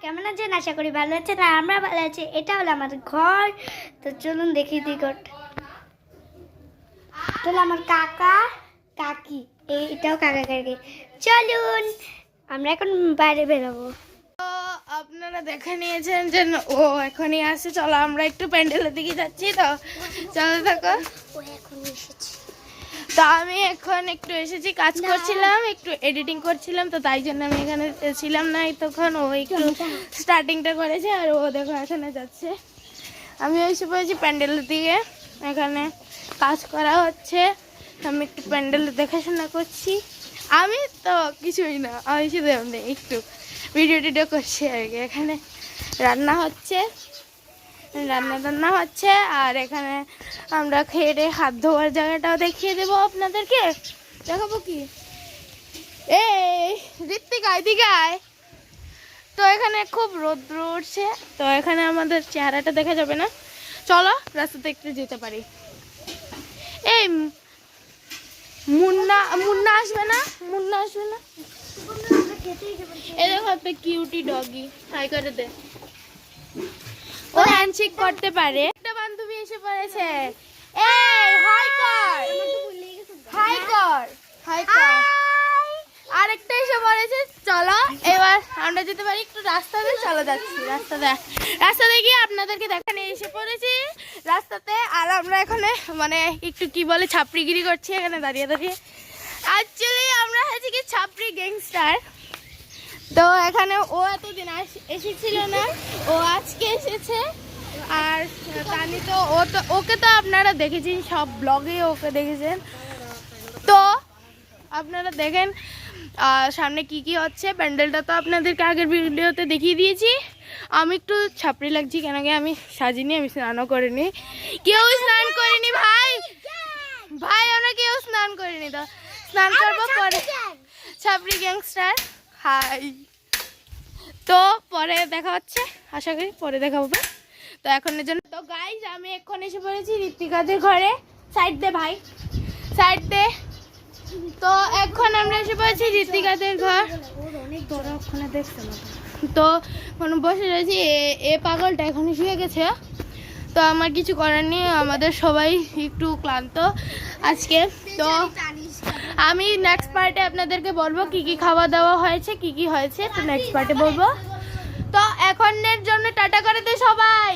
কেমন আছেন? আশা করি ভালো আছেন আর আমরা ভালো আছি। এটা হলো আমাদের ঘর। তো চলুন দেখি দিই ঘরটা। চলো আমার কাকা কাকি, এটাও কাকা কাকি। চলুন আমরা এখন বাইরে বেরোবো। তো আপনারা দেখে নিয়েছেন যে ও এখনই আসছে। চলো আমরা একটু প্যান্ডেলের দিকে যাচ্ছি। তো চলো থাকো। ও এখন এসেছে। তো আমি এখন একটু এসেছি, কাজ করছিলাম, একটু এডিটিং করছিলাম, তো তাই জন্য আমি এখানে ছিলাম না তখন। ও একটু স্টার্টিংটা করেছে আর ও দেখো এখানে যাচ্ছে। আমি এসে পড়েছি প্যান্ডেলের দিকে, এখানে কাজ করা হচ্ছে। আমি একটু প্যান্ডেলের দেখাশোনা করছি। আমি তো কিছুই না, আমি শুধু এমনি একটু ভিডিও টিডিও করছি আর কি। এখানে রান্না হচ্ছে, রান্না হচ্ছে আর এখানে আমরা খেয়ে হাত ধোয়ার জায়গাটাও দেখিয়ে দেবো আপনাদেরকে। দেখাবো কি? এই ঋত্বিকা এদিকে আয়। তো এখানে খুব রৌদ্র উঠছে, তো এখানে আমাদের চেহারাটা দেখা যাবে না। চলো রাস্তাতে একটু যেতে পারি। এই মুন্না মুন্না আসবে না, মুন্না আসবে না। এই দেখো একটা কিউটি ডগি, হাই করে দে। ও হ্যান্ডশেক করতে পারে। একটা বান্ধবী এসে পড়েছে। এই হাই কর, হাই কর, হাই কর। আরেকটা এসে পড়েছে। চলো এবার আমরা যেতে পারি একটু রাস্তাতে। চলো যাচ্ছি রাস্তাতে গিয়ে আপনাদেরকে দেখানে এসে পড়েছি রাস্তাতে। আর আমরা এখানে মানে একটু কি বলে ছাপড়িগিরি করছি এখানে দাঁড়িয়ে দাঁড়িয়ে। অ্যাকচুয়ালি আমরা হচ্ছে কি ছাপড়ি গ্যাংস্টার। তো এখানে ও এতদিন এসেছিল না, ও আজকে এসেছে। আর তানি তো ওকে তো আপনারা দেখেছেন, সব ব্লগে ওকে দেখেছেন। তো আপনারা দেখেন সামনে কি কি হচ্ছে। প্যান্ডেলটা তো আপনাদেরকে আগের ভিডিওতে দেখিয়ে দিয়েছি। আমি একটু ছাপড়ি লাগছি কেন কি আমি সাজিনি, আমি স্নানও করিনি। কেউ স্নান করিনি ভাই, ভাই আমরা কেউ স্নান করিনি। তো স্নান করবো পরে। ছাপড়ি গ্যাংস্টার হাই। তো পরে দেখা হচ্ছে, আশা করি পরে দেখা হবে। তো এখনের জন্য তো গাইজ আমি এখন এসে পড়েছি ঋত্বিকাদের ঘরে। সাইড দে ভাই, সাইড দে। তো এখন আমরা এসে পড়েছি ঋত্বিকাদের ঘর। তো এখন বসে রয়েছি। এ পাগলটা এখন শুয়ে গেছে। তো আমার কিছু করার নেই, আমাদের সবাই একটু ক্লান্ত আজকে। তো আমি নেক্সট পার্টে আপনাদেরকে বলবো কি কি খাওয়া দাওয়া হয়েছে, কি কি হয়েছে, তো নেক্সট পার্টে বলবো। তো এখনের জন্য টাটা করে দে সবাই।